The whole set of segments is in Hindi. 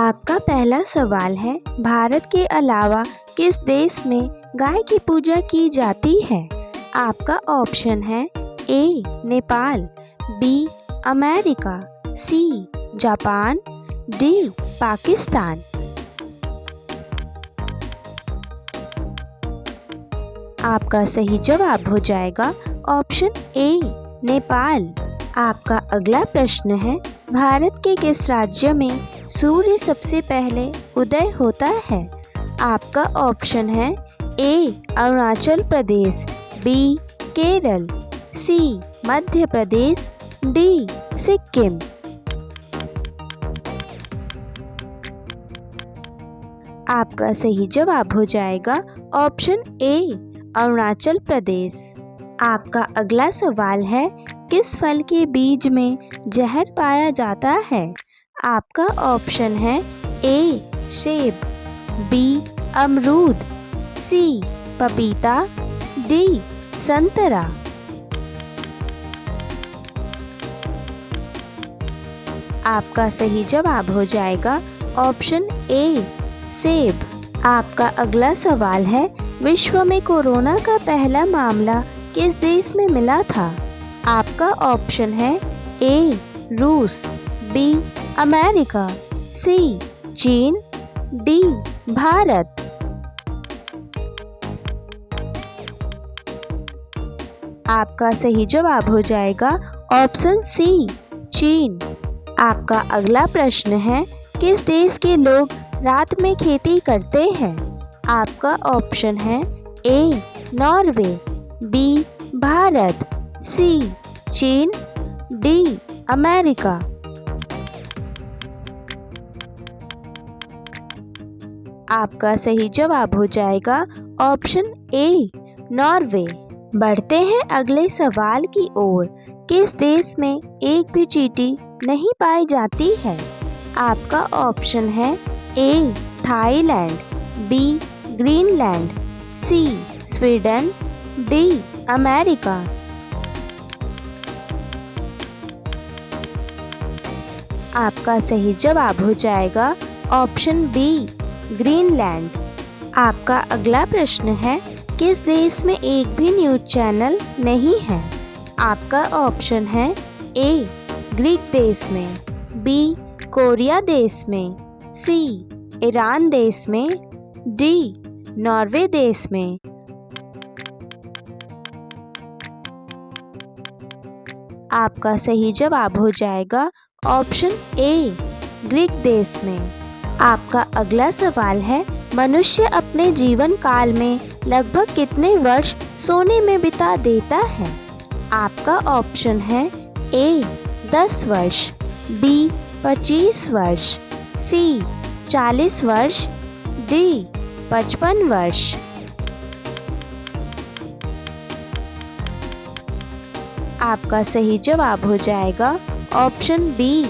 आपका पहला सवाल है, भारत के अलावा किस देश में गाय की पूजा की जाती है? आपका ऑप्शन है A Nepal, B America, C Japan, D Pakistan. आपका सही जवाब हो जाएगा ऑप्शन ए नेपाल। आपका अगला प्रश्न है, भारत के किस राज्य में सूर्य सबसे पहले उदय होता है? आपका ऑप्शन है ए अरुणाचल प्रदेश, बी केरल, सी मध्य प्रदेश, डी सिक्किम। आपका सही जवाब हो जाएगा ऑप्शन ए अरुणाचल प्रदेश। आपका अगला सवाल है, किस फल के बीज में जहर पाया जाता है? आपका ऑप्शन है ए सेब, बी अमरूद, सी पपीता, डी संतरा। आपका सही जवाब हो जाएगा ऑप्शन ए सेब। आपका अगला सवाल है, विश्व में कोरोना का पहला मामला किस देश में मिला था? आपका ऑप्शन है ए रूस, बी अमेरिका, सी चीन, डी भारत। आपका सही जवाब हो जाएगा ऑप्शन सी चीन। आपका अगला प्रश्न है, किस देश के लोग रात में खेती करते हैं? आपका ऑप्शन है ए नॉर्वे, बी भारत, सी चीन, डी अमेरिका। आपका सही जवाब हो जाएगा ऑप्शन ए नॉर्वे। बढ़ते हैं अगले सवाल की ओर, किस देश में एक भी चींटी नहीं पाई जाती है? आपका ऑप्शन है A Thailand, B Greenland, C Sweden, D America. आपका सही जवाब हो जाएगा ऑप्शन बी ग्रीनलैंड। आपका अगला प्रश्न है, किस देश में एक भी न्यूज़ चैनल नहीं है? आपका ऑप्शन है ए ग्रीक देश में, बी कोरिया देश में, सी ईरान देश में, डी नॉर्वे देश में। आपका सही जवाब हो जाएगा ऑप्शन ए ग्रीक देश में। आपका अगला सवाल है, मनुष्य अपने जीवन काल में लगभग कितने वर्ष सोने में बिता देता है? आपका ऑप्शन है ए 10 वर्ष, बी 25 वर्ष, सी 40 वर्ष, डी 55 वर्ष। आपका सही जवाब हो जाएगा ऑप्शन बी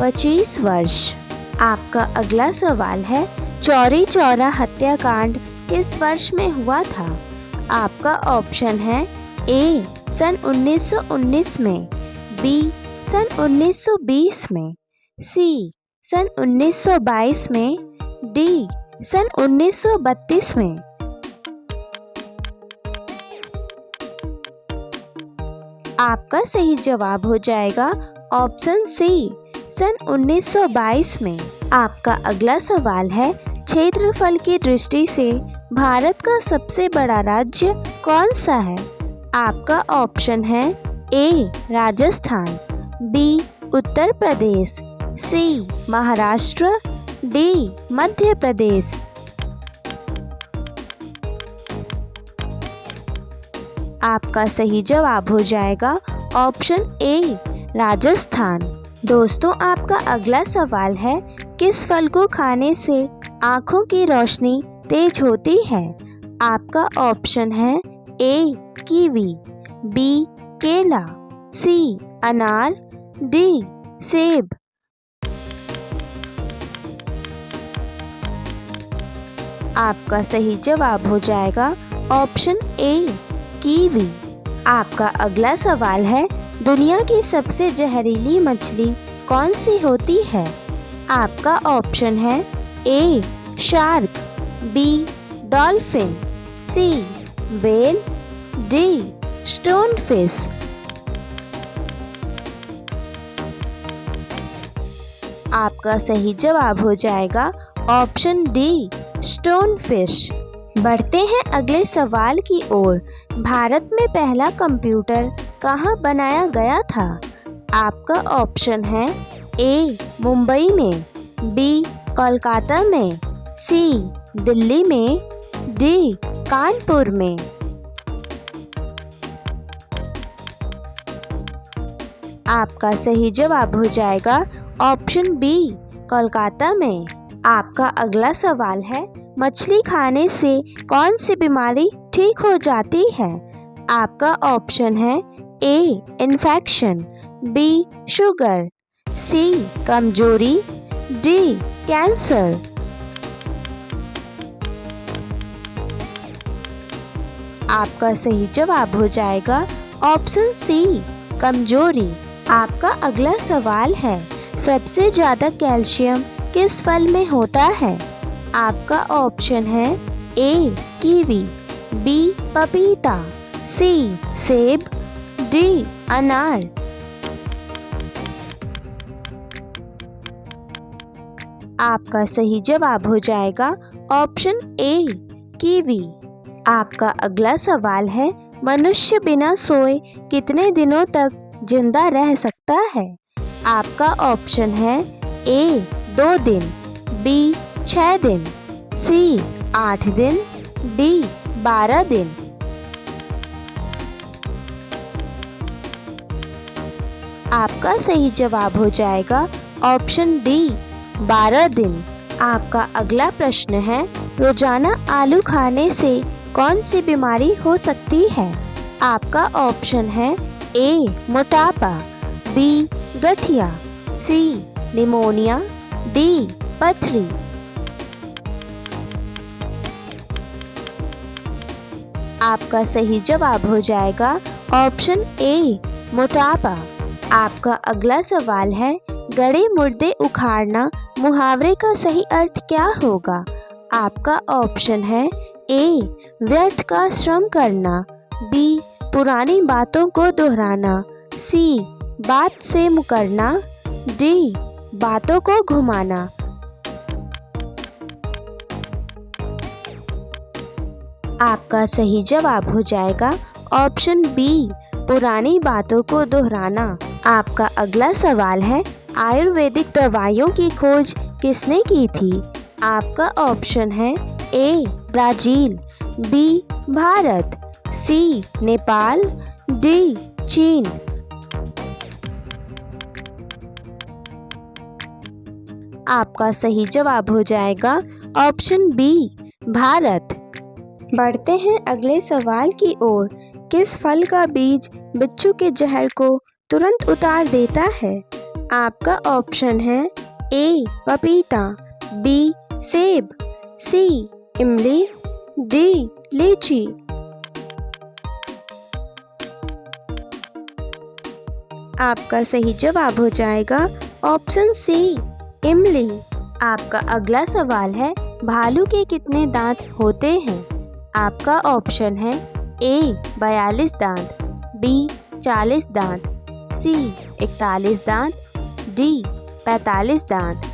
25 वर्ष। आपका अगला सवाल है, चौरी चौरा हत्याकांड किस वर्ष में हुआ था? आपका ऑप्शन है ए सन 1919 में, बी सन 1920 में, सी सन 1922 में, डी सन 1932 में। आपका सही जवाब हो जाएगा ऑप्शन सी सन 1922 में। आपका अगला सवाल है, क्षेत्रफल की दृष्टि से भारत का सबसे बड़ा राज्य कौन सा है? आपका ऑप्शन है ए राजस्थान, बी उत्तर प्रदेश, सी महाराष्ट्र, डी मध्य प्रदेश। आपका सही जवाब हो जाएगा ऑप्शन ए राजस्थान। दोस्तों, आपका अगला सवाल है, किस फल को खाने से आँखों की रोशनी तेज होती है? आपका ऑप्शन है ए कीवी, बी केला, सी अनार, डी सेब। आपका सही जवाब हो जाएगा ऑप्शन ए कीवी। आपका अगला सवाल है, दुनिया की सबसे जहरीली मछली कौन सी होती है? आपका ऑप्शन है ए शार्क, बी डॉल्फिन, सी व्हेल, डी स्टोन फिश। आपका सही जवाब हो जाएगा ऑप्शन डी स्टोन फिश। बढ़ते हैं अगले सवाल की ओर। भारत में पहला कंप्यूटर कहाँ बनाया गया था? आपका ऑप्शन है ए मुंबई में, बी कोलकाता में, सी दिल्ली में, डी कानपुर में। आपका सही जवाब हो जाएगा ऑप्शन बी कोलकाता में। आपका अगला सवाल है, मछली खाने से कौन सी बीमारी ठीक हो जाती है? आपका ऑप्शन है ए इन्फेक्शन, बी शुगर, सी कमजोरी, डी कैंसर। आपका सही जवाब हो जाएगा ऑप्शन सी कमजोरी। आपका अगला सवाल है, सबसे ज़्यादा कैल्शियम किस फल में होता है? आपका ऑप्शन है ए कीवी, बी पपीता, सी सेब, डी अनार। आपका सही जवाब हो जाएगा ऑप्शन ए कीवी। आपका अगला सवाल है, मनुष्य बिना सोए कितने दिनों तक जिंदा रह सकता है? आपका ऑप्शन है ए 2 दिन, बी 6 दिन, सी 8 दिन, डी 12 दिन। आपका सही जवाब हो जाएगा ऑप्शन डी 12 दिन। आपका अगला प्रश्न है, रोजाना आलू खाने से कौन सी बीमारी हो सकती है? आपका ऑप्शन है ए मोटापा, बी गठिया, सी निमोनिया, डी पथरी। आपका सही जवाब हो जाएगा ऑप्शन ए मोटापा। आपका अगला सवाल है, गड़े मुर्दे उखाड़ना मुहावरे का सही अर्थ क्या होगा? आपका ऑप्शन है ए व्यर्थ का श्रम करना, बी पुरानी बातों को दोहराना, सी बात से मुकरना, डी बातों को घुमाना। आपका सही जवाब हो जाएगा ऑप्शन बी पुरानी बातों को दोहराना। आपका अगला सवाल है, आयुर्वेदिक दवाइयों की खोज किसने की थी? आपका ऑप्शन है ए ब्राज़ील, बी भारत, सी नेपाल, डी चीन। आपका सही जवाब हो जाएगा ऑप्शन बी भारत। बढ़ते हैं अगले सवाल की ओर। किस फल का बीज बिच्छू के जहर को तुरंत उतार देता है? आपका ऑप्शन है ए पपीता, बी सेब, सी इमली, डी लीची। आपका सही जवाब हो जाएगा ऑप्शन सी इमली। आपका अगला सवाल है, भालू के कितने दांत होते हैं? आपका ऑप्शन है ए 42 दांत, बी 40 दांत, सी 41 दांत, डी 45 दांत।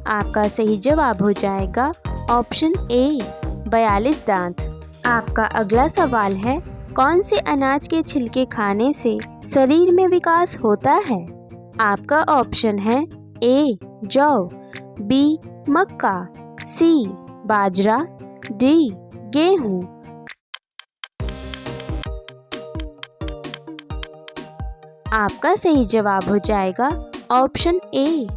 आपका सही जवाब हो जाएगा ऑप्शन ए 42 दांत। आपका अगला सवाल है, कौन से अनाज के छिलके खाने से शरीर में विकास होता है? आपका ऑप्शन है ए जौ, बी मक्का, सी बाजरा, डी गेहूं। आपका सही जवाब हो जाएगा ऑप्शन ए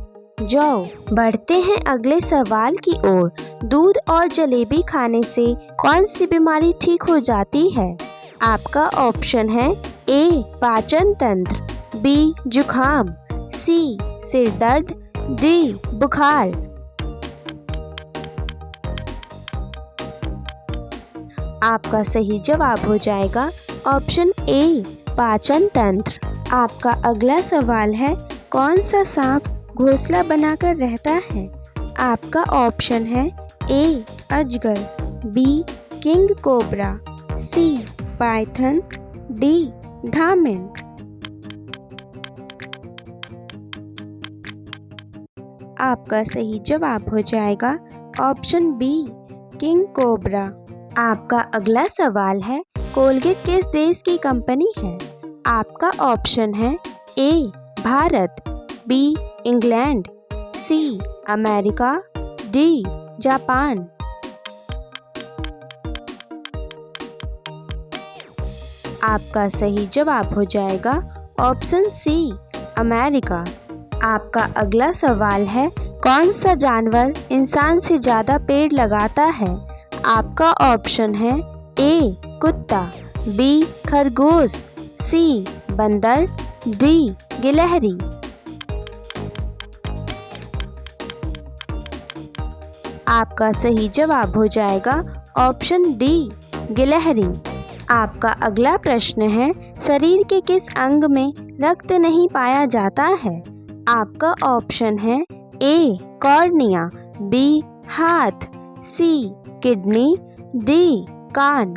जौ। बढ़ते हैं अगले सवाल की ओर। दूध और जलेबी खाने से कौन सी बीमारी ठीक हो जाती है? आपका ऑप्शन है ए पाचन तंत्र, बी जुखाम, सी सिर दर्द, डी बुखार। आपका सही जवाब हो जाएगा ऑप्शन ए पाचन तंत्र। आपका अगला सवाल है, कौन सा सांप घोंसला बनाकर रहता है? आपका ऑप्शन है ए अजगर, B king cobra, C python, D धामिन। आपका सही जवाब हो जाएगा ऑप्शन बी किंग कोबरा। आपका अगला सवाल है, कोलगेट किस देश की कंपनी है? आपका ऑप्शन है A Bharat, B England, C America, D Japan. आपका सही जवाब हो जाएगा ऑप्शन सी अमेरिका। आपका अगला सवाल है, कौन सा जानवर इंसान से ज़्यादा पेड़ लगाता है? आपका ऑप्शन है ए कुत्ता, बी खरगोश, सी बंदर, डी गिलहरी। आपका सही जवाब हो जाएगा ऑप्शन डी गिलहरी। आपका अगला प्रश्न है, शरीर के किस अंग में रक्त नहीं पाया जाता है? आपका ऑप्शन है ए कॉर्निया, बी हाथ, सी किडनी, डी कान।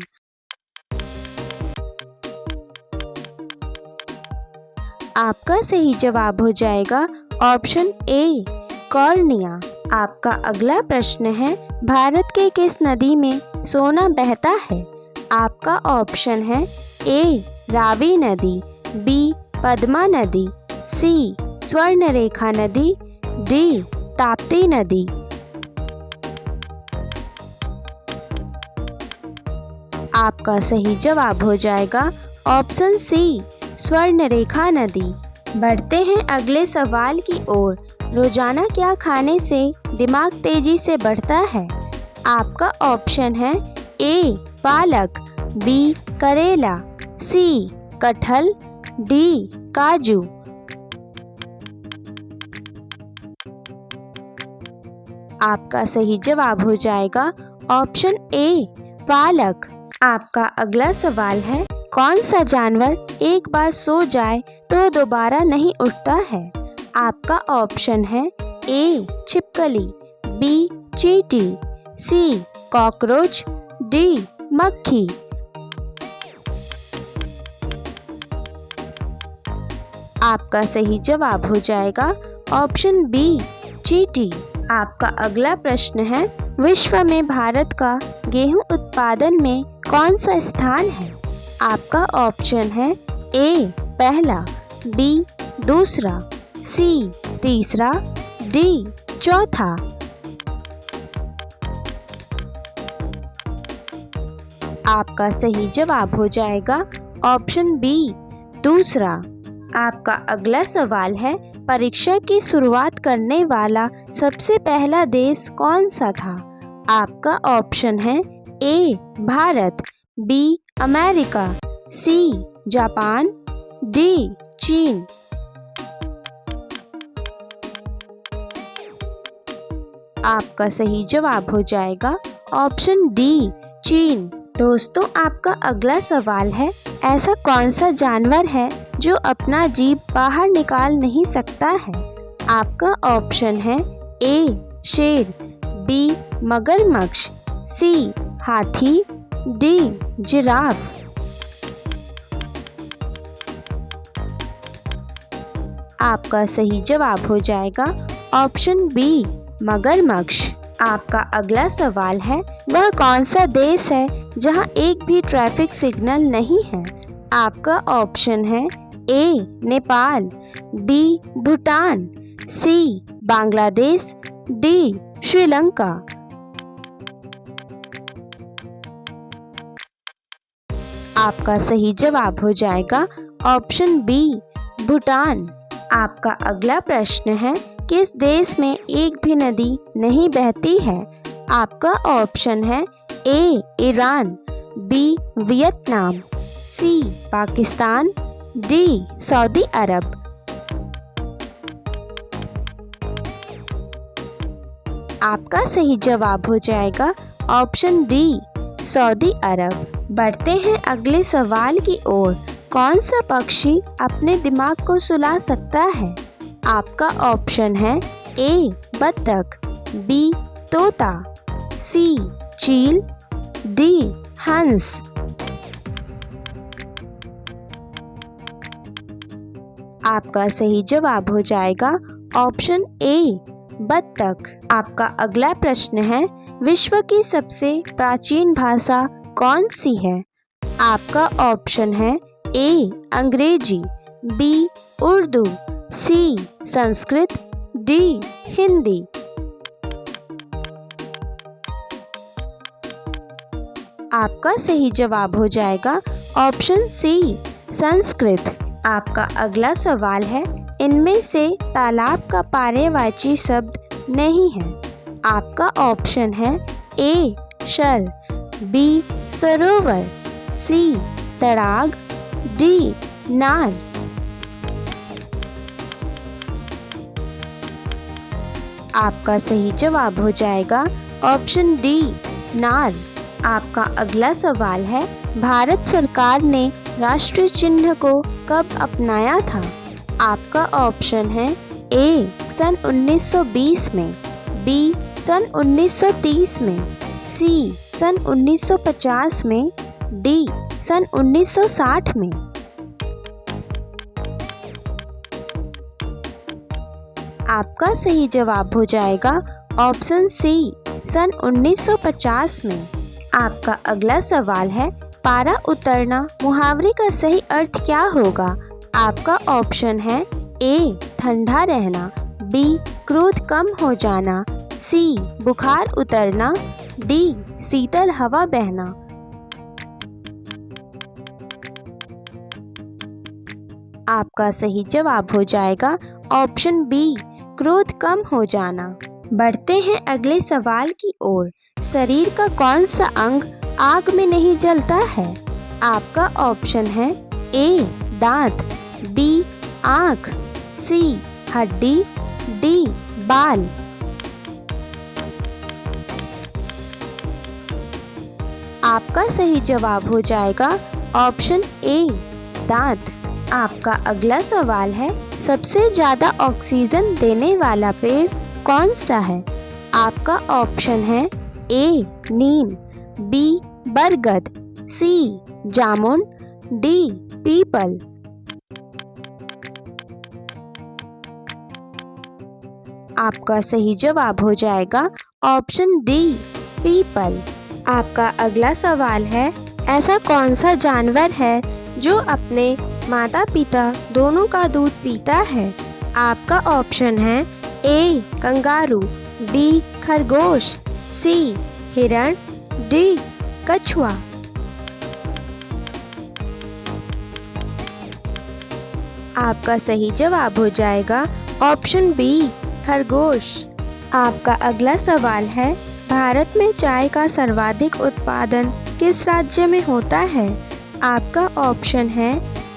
आपका सही जवाब हो जाएगा ऑप्शन ए कॉर्निया। आपका अगला प्रश्न है, भारत के किस नदी में सोना बहता है? आपका ऑप्शन है ए रावी नदी, बी पद्मा नदी, सी स्वर्णरेखा नदी, डी ताप्ती नदी। आपका सही जवाब हो जाएगा ऑप्शन सी स्वर्णरेखा नदी। बढ़ते हैं अगले सवाल की ओर। रोजाना क्या खाने से दिमाग तेजी से बढ़ता है? आपका ऑप्शन है ए पालक, बी करेला, सी कटहल, डी काजू। आपका सही जवाब हो जाएगा ऑप्शन ए पालक। आपका अगला सवाल है, कौन सा जानवर एक बार सो जाए तो दोबारा नहीं उठता है? आपका ऑप्शन है ए छिपकली, बी चींटी, सी कॉकरोच, डी मक्खी। आपका सही जवाब हो जाएगा ऑप्शन बी चींटी। आपका अगला प्रश्न है, विश्व में भारत का गेहूं उत्पादन में कौन सा स्थान है? आपका ऑप्शन है ए पहला, बी दूसरा, सी तीसरा, डी चौथा। आपका सही जवाब हो जाएगा ऑप्शन बी दूसरा। आपका अगला सवाल है, परीक्षा की शुरुआत करने वाला सबसे पहला देश कौन सा था? आपका ऑप्शन है A Bharat, B America, C Japan, D चीन। आपका सही जवाब हो जाएगा ऑप्शन डी चीन। दोस्तों, आपका अगला सवाल है, ऐसा कौन सा जानवर है जो अपना जीभ बाहर निकाल नहीं सकता है? आपका ऑप्शन है ए शेर, बी मगरमच्छ, सी हाथी, डी जिराफ। आपका सही जवाब हो जाएगा ऑप्शन बी मगरमच्छ। आपका अगला सवाल है, वह कौन सा देश है जहां एक भी ट्रैफिक सिग्नल नहीं है? आपका ऑप्शन है A Nepal, B Bhutan, C Bangladesh, D Sri Lanka. आपका सही जवाब हो जाएगा ऑप्शन बी भूटान। आपका अगला प्रश्न है, किस देश में एक भी नदी नहीं बहती है? आपका ऑप्शन है ए ईरान, बी वियतनाम, सी पाकिस्तान, डी सऊदी अरब। आपका सही जवाब हो जाएगा ऑप्शन डी सऊदी अरब। बढ़ते हैं अगले सवाल की ओर। कौन सा पक्षी अपने दिमाग को सुला सकता है? आपका ऑप्शन है ए बत्तख, बी तोता, सी चील, डी हंस। आपका सही जवाब हो जाएगा ऑप्शन ए बत्तख। आपका अगला प्रश्न है, विश्व की सबसे प्राचीन भाषा कौन सी है? आपका ऑप्शन है ए अंग्रेजी, बी उर्दू, सी संस्कृत, डी हिंदी। आपका सही जवाब हो जाएगा ऑप्शन सी संस्कृत। आपका अगला सवाल है, इनमें से तालाब का पर्यायवाची शब्द नहीं है। आपका ऑप्शन है ए शर, बी सरोवर, सी तड़ाग, डी नाल। आपका सही जवाब हो जाएगा ऑप्शन डी नाल। आपका अगला सवाल है, भारत सरकार ने राष्ट्रीय चिन्ह को कब अपनाया था? आपका ऑप्शन है ए सन 1920 में, बी सन 1930 में, सी सन 1950 में, डी सन 1960 में। आपका सही जवाब हो जाएगा ऑप्शन सी सन 1950 में। आपका अगला सवाल है, पारा उतरना मुहावरे का सही अर्थ क्या होगा? आपका ऑप्शन है ए ठंडा रहना, बी क्रोध कम हो जाना, सी बुखार उतरना, डी शीतल हवा बहना। आपका सही जवाब हो जाएगा ऑप्शन बी क्रोध कम हो जाना। बढ़ते हैं अगले सवाल की ओर। शरीर का कौन सा अंग आग में नहीं जलता है? आपका ऑप्शन है ए दांत, बी आँख, सी हड्डी, डी बाल। आपका सही जवाब हो जाएगा ऑप्शन ए दांत। आपका अगला सवाल है, सबसे ज़्यादा ऑक्सीजन देने वाला पेड़ कौन सा है? आपका ऑप्शन है ए नीम, बी बरगद, सी जामुन, डी पीपल। आपका सही जवाब हो जाएगा ऑप्शन डी पीपल। आपका अगला सवाल है, ऐसा कौन सा जानवर है जो अपने माता पिता दोनों का दूध पीता है? आपका ऑप्शन है ए कंगारू, बी खरगोश, सी हिरण, डी कछुआ। आपका सही जवाब हो जाएगा ऑप्शन बी खरगोश। आपका अगला सवाल है, भारत में चाय का सर्वाधिक उत्पादन किस राज्य में होता है? आपका ऑप्शन है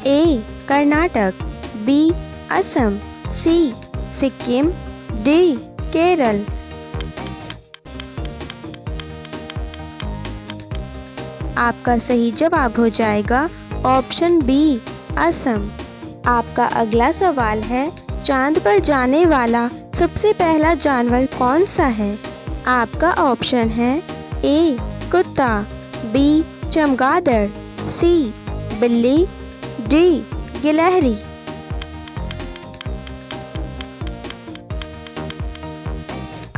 ए कर्नाटक, बी असम, सी सिक्किम, डी केरल। आपका सही जवाब हो जाएगा ऑप्शन बी असम। आपका अगला सवाल है, चांद पर जाने वाला सबसे पहला जानवर कौन सा है? आपका ऑप्शन है ए कुत्ता, बी चमगादड़, सी बिल्ली, डी गिलहरी।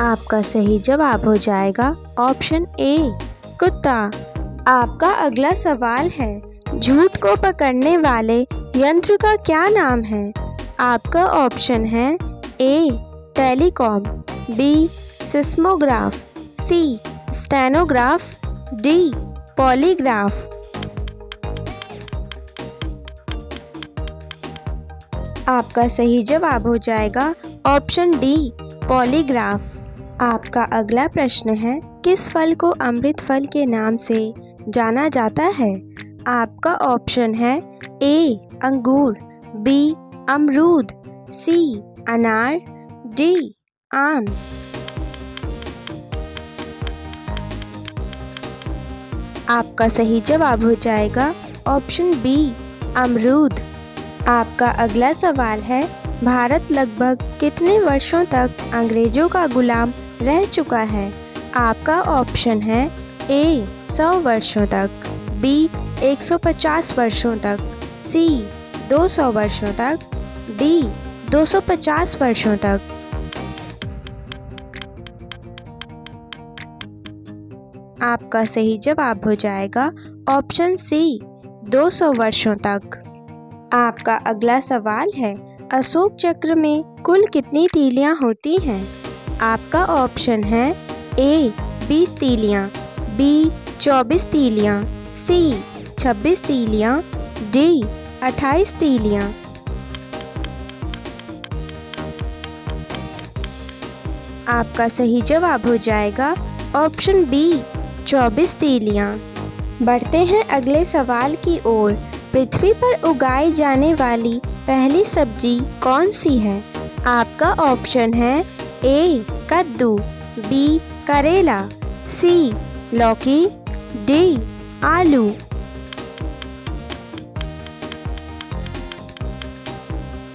आपका सही जवाब हो जाएगा ऑप्शन ए कुत्ता। आपका अगला सवाल है, झूठ को पकड़ने वाले यंत्र का क्या नाम है? आपका ऑप्शन है ए टेलीकॉम, बी सिस्मोग्राफ, सी स्टेनोग्राफ, डी पॉलीग्राफ। आपका सही जवाब हो जाएगा ऑप्शन डी पॉलीग्राफ। आपका अगला प्रश्न है, किस फल को अमृत फल के नाम से जाना जाता है? आपका ऑप्शन है ए अंगूर, बी अमरूद, सी अनार, डी आम। आपका सही जवाब हो जाएगा ऑप्शन बी अमरूद। आपका अगला सवाल है, भारत लगभग कितने वर्षों तक अंग्रेजों का गुलाम रह चुका है? आपका ऑप्शन है ए 100 वर्षों तक, बी 150 वर्षों तक, सी 200 वर्षों तक, डी 250 वर्षों तक। आपका सही जवाब हो जाएगा ऑप्शन सी 200 वर्षों तक। आपका अगला सवाल है, अशोक चक्र में कुल कितनी तीलियां होती हैं? आपका ऑप्शन है ए 20 तीलियां, बी 24 तीलियां, सी 26 तीलियां, डी 28 तीलियां। आपका सही जवाब हो जाएगा ऑप्शन बी 24 तीलियां। बढ़ते हैं अगले सवाल की ओर। पृथ्वी पर उगाई जाने वाली पहली सब्जी कौन सी है? आपका ऑप्शन है ए कद्दू, बी करेला, सी लौकी, डी आलू।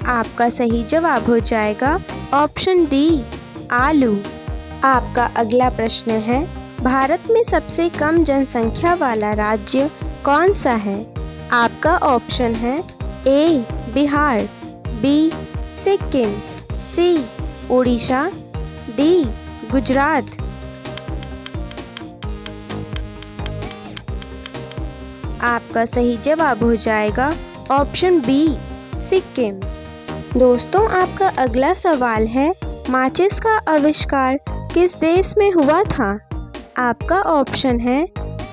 आपका सही जवाब हो जाएगा ऑप्शन डी आलू। आपका अगला प्रश्न है, भारत में सबसे कम जनसंख्या वाला राज्य कौन सा है? आपका ऑप्शन है ए बिहार, बी सिक्किम, सी उड़ीसा, डी गुजरात। आपका सही जवाब हो जाएगा ऑप्शन बी सिक्किम। दोस्तों, आपका अगला सवाल है, माचिस का आविष्कार किस देश में हुआ था? आपका ऑप्शन है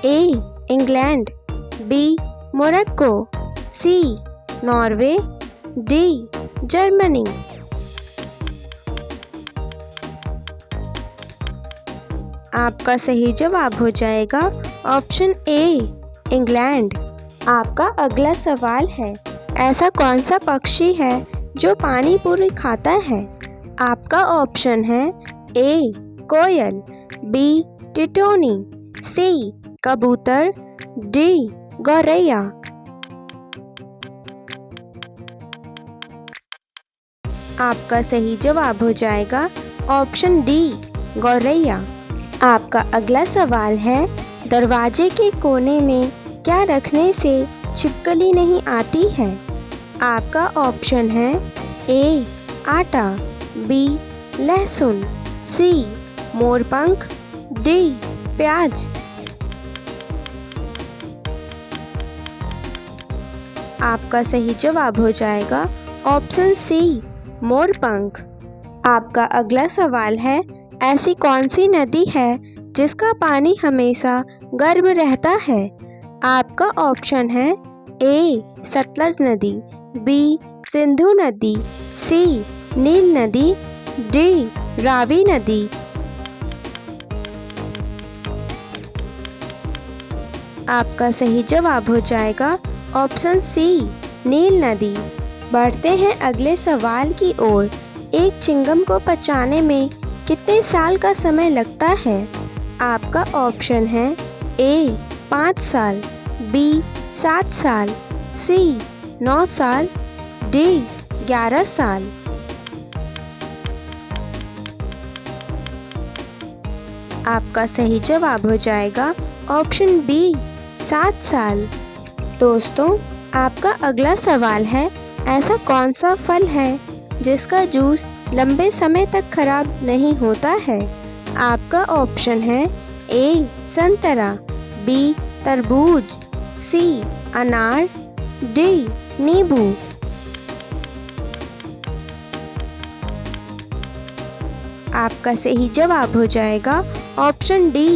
A England, B Morocco, C Norway, D Germany. आपका सही जवाब हो जाएगा ऑप्शन ए इंग्लैंड। आपका अगला सवाल है, ऐसा कौन सा पक्षी है जो पानी पूरी खाता है? आपका ऑप्शन है ए कोयल, बी टिटोनी, सी कबूतर, डी गौरैया। आपका सही जवाब हो जाएगा ऑप्शन डी गौरैया। आपका अगला सवाल है, दरवाजे के कोने में क्या रखने से छिपकली नहीं आती है? आपका ऑप्शन है ए आटा, बी लहसुन, सी मोरपंख, डी प्याज। आपका सही जवाब हो जाएगा ऑप्शन सी मोरपंख। आपका अगला सवाल है, ऐसी कौन सी नदी है जिसका पानी हमेशा गर्म रहता है? आपका ऑप्शन है ए सतलज नदी, बी सिंधु नदी, सी नील नदी, डी रावी नदी। आपका सही जवाब हो जाएगा ऑप्शन सी नील नदी। बढ़ते हैं अगले सवाल की ओर। एक चिंगम को पचाने में कितने साल का समय लगता है? आपका ऑप्शन है ए 5 साल, बी 7 साल, सी 9 साल, डी 11 साल। आपका सही जवाब हो जाएगा ऑप्शन बी 7 साल। दोस्तों, आपका अगला सवाल है, ऐसा कौन सा फल है जिसका जूस लंबे समय तक खराब नहीं होता है? आपका ऑप्शन है ए संतरा, बी तरबूज, सी अनार, डी नींबू। आपका सही जवाब हो जाएगा ऑप्शन डी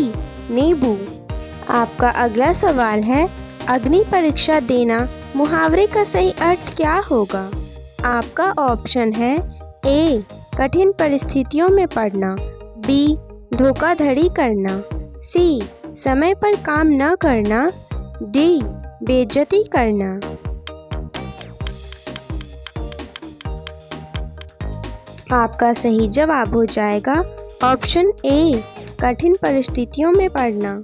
नींबू। आपका अगला सवाल है, अग्नि परीक्षा देना मुहावरे का सही अर्थ क्या होगा? आपका ऑप्शन है ए कठिन परिस्थितियों में पड़ना, बी धोखाधड़ी करना, सी समय पर काम न करना, डी बेइज्जती करना। आपका सही जवाब हो जाएगा ऑप्शन ए कठिन परिस्थितियों में पड़ना।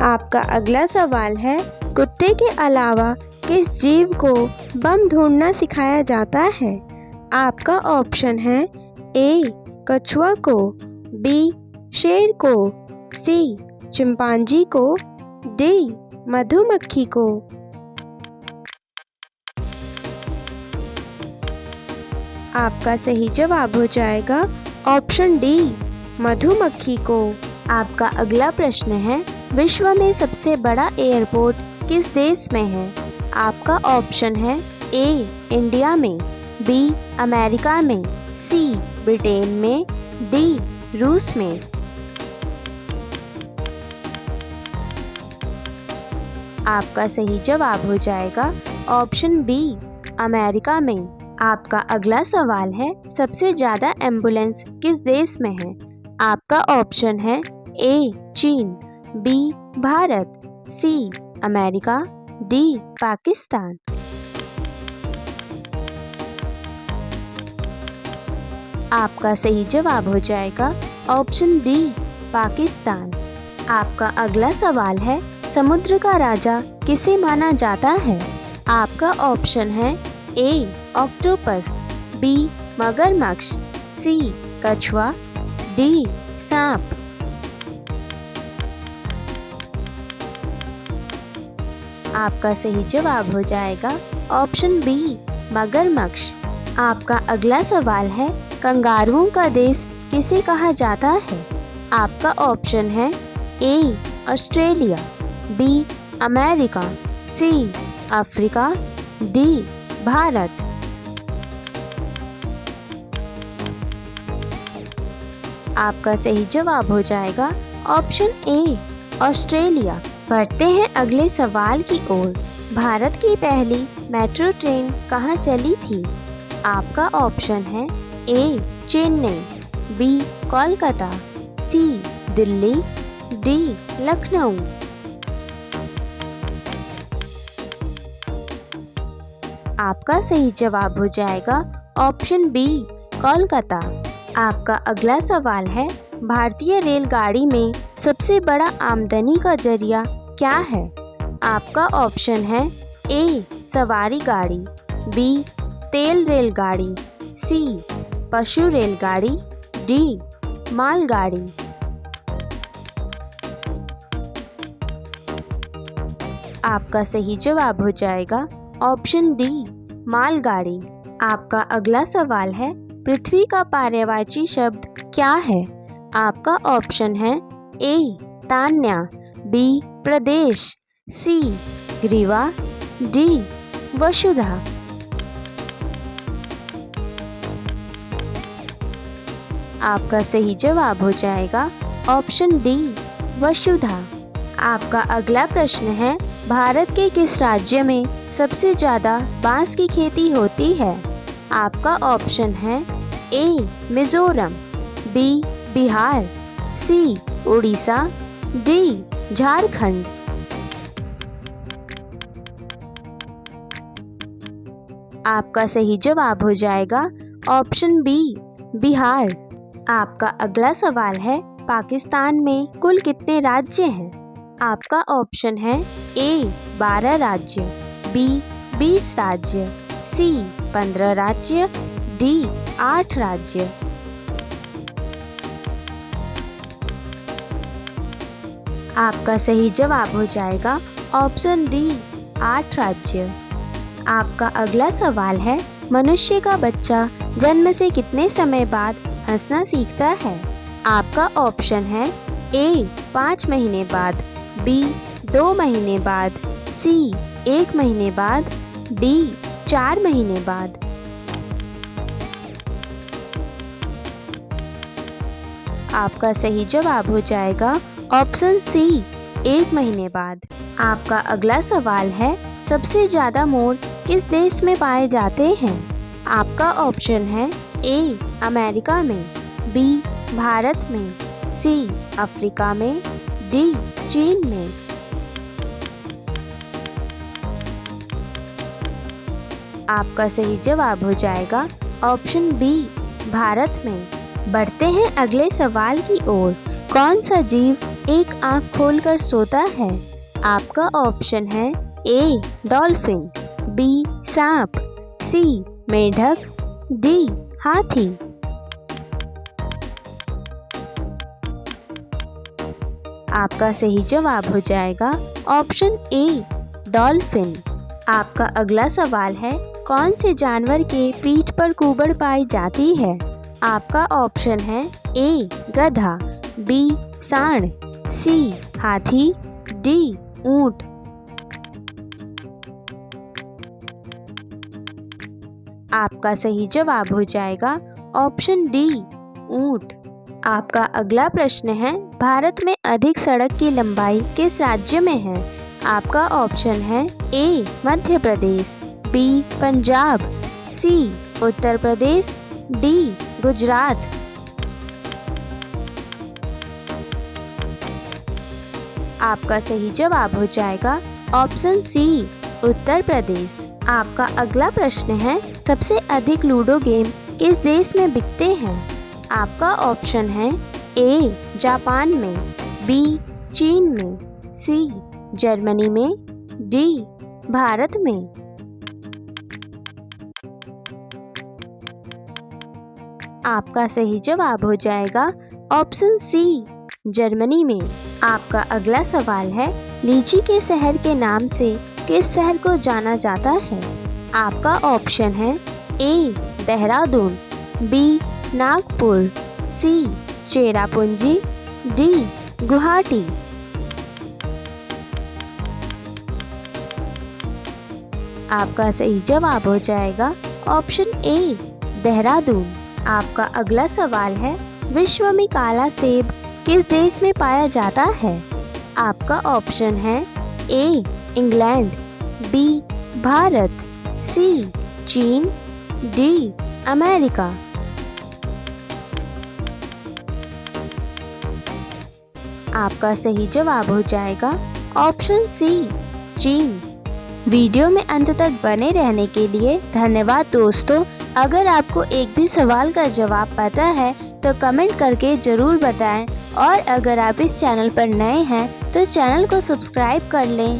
आपका अगला सवाल है, कुत्ते के अलावा किस जीव को बम ढूंढना सिखाया जाता है? आपका ऑप्शन है ए कछुआ को, बी शेर को, सी चिंपांजी को, डी मधुमक्खी को। आपका सही जवाब हो जाएगा ऑप्शन डी मधुमक्खी को। आपका अगला प्रश्न है, विश्व में सबसे बड़ा एयरपोर्ट किस देश में है? आपका ऑप्शन है ए इंडिया में, बी अमेरिका में, सी ब्रिटेन में, डी रूस में। आपका सही जवाब हो जाएगा ऑप्शन बी अमेरिका में। आपका अगला सवाल है, सबसे ज़्यादा एम्बुलेंस किस देश में है? आपका ऑप्शन है ए चीन, B Bharat, C America, D Pakistan. आपका सही जवाब हो जाएगा ऑप्शन डी पाकिस्तान। आपका अगला सवाल है, समुद्र का राजा किसे माना जाता है? आपका ऑप्शन है ए ऑक्टोपस, बी मगरमच्छ, सी कछुआ, डी सांप। आपका सही जवाब हो जाएगा ऑप्शन बी मगरमच्छ। आपका अगला सवाल है, कंगारुओं का देश किसे कहा जाता है? आपका ऑप्शन है A Australia, B America, C Africa, D Bharat. आपका सही जवाब हो जाएगा ऑप्शन ए ऑस्ट्रेलिया। बढ़ते हैं अगले सवाल की ओर। भारत की पहली मेट्रो ट्रेन कहाँ चली थी? आपका ऑप्शन है ए चेन्नई, बी कोलकाता, सी दिल्ली, डी लखनऊ। आपका सही जवाब हो जाएगा ऑप्शन बी कोलकाता। आपका अगला सवाल है, भारतीय रेलगाड़ी में सबसे बड़ा आमदनी का जरिया क्या है? आपका ऑप्शन है ए सवारी गाड़ी, बी तेल रेलगाड़ी, सी पशु रेलगाड़ी, डी मालगाड़ी। आपका सही जवाब हो जाएगा ऑप्शन डी मालगाड़ी। आपका अगला सवाल है, पृथ्वी का पर्यायवाची शब्द क्या है? आपका ऑप्शन है ए तान्या, बी प्रदेश, सी ग्रीवा, डी वसुधा। आपका सही जवाब हो जाएगा ऑप्शन डी वसुधा। आपका अगला प्रश्न है, भारत के किस राज्य में सबसे ज़्यादा बांस की खेती होती है? आपका ऑप्शन है ए मिजोरम, बी बिहार, सी उड़ीसा, डी झारखंड। आपका सही जवाब हो जाएगा ऑप्शन बी बिहार। आपका अगला सवाल है, पाकिस्तान में कुल कितने राज्य हैं? आपका ऑप्शन है ए 12 राज्य, बी 20 राज्य, सी 15 राज्य, डी 8 राज्य। आपका सही जवाब हो जाएगा ऑप्शन डी 8 राज्य। आपका अगला सवाल है, मनुष्य का बच्चा जन्म से कितने समय बाद हंसना सीखता है? आपका ऑप्शन है ए 5 महीने बाद, बी 2 महीने बाद, सी 1 महीने बाद, डी 4 महीने बाद। आपका सही जवाब हो जाएगा ऑप्शन सी 1 महीने बाद। आपका अगला सवाल है, सबसे ज़्यादा मोर किस देश में पाए जाते हैं? आपका ऑप्शन है ए अमेरिका में, बी भारत में, सी अफ्रीका में, डी चीन में। आपका सही जवाब हो जाएगा ऑप्शन बी भारत में। बढ़ते हैं अगले सवाल की ओर। कौन सा जीव एक आंख खोलकर सोता है? आपका ऑप्शन है ए डॉल्फिन, बी सांप, सी मेढक, डी हाथी। आपका सही जवाब हो जाएगा ऑप्शन ए डॉल्फिन। आपका अगला सवाल है, कौन से जानवर के पीठ पर कुबड़ पाई जाती है? आपका ऑप्शन है ए गधा, बी सांड, सी हाथी, डी ऊंट। आपका सही जवाब हो जाएगा ऑप्शन डी ऊंट। आपका अगला प्रश्न है, भारत में अधिक सड़क की लंबाई किस राज्य में है? आपका ऑप्शन है ए मध्य प्रदेश, बी पंजाब, सी उत्तर प्रदेश, डी गुजरात। आपका सही जवाब हो जाएगा ऑप्शन सी उत्तर प्रदेश। आपका अगला प्रश्न है, सबसे अधिक लूडो गेम किस देश में बिकते हैं? आपका ऑप्शन है ए जापान में, बी चीन में, सी जर्मनी में, डी भारत में। आपका सही जवाब हो जाएगा ऑप्शन सी जर्मनी में। आपका अगला सवाल है, लीची के शहर के नाम से किस शहर को जाना जाता है? आपका ऑप्शन है ए देहरादून, बी नागपुर, सी चेरापूंजी, डी गुवाहाटी। आपका सही जवाब हो जाएगा ऑप्शन ए देहरादून। आपका अगला सवाल है, विश्व में काला सेब किस देश में पाया जाता है? आपका ऑप्शन है ए इंग्लैंड, बी भारत, सी चीन, डी अमेरिका। आपका सही जवाब हो जाएगा ऑप्शन सी चीन। वीडियो में अंत तक बने रहने के लिए धन्यवाद दोस्तों। अगर आपको एक भी सवाल का जवाब पता है तो कमेंट करके ज़रूर बताएं, और अगर आप इस चैनल पर नए हैं तो चैनल को सब्सक्राइब कर लें।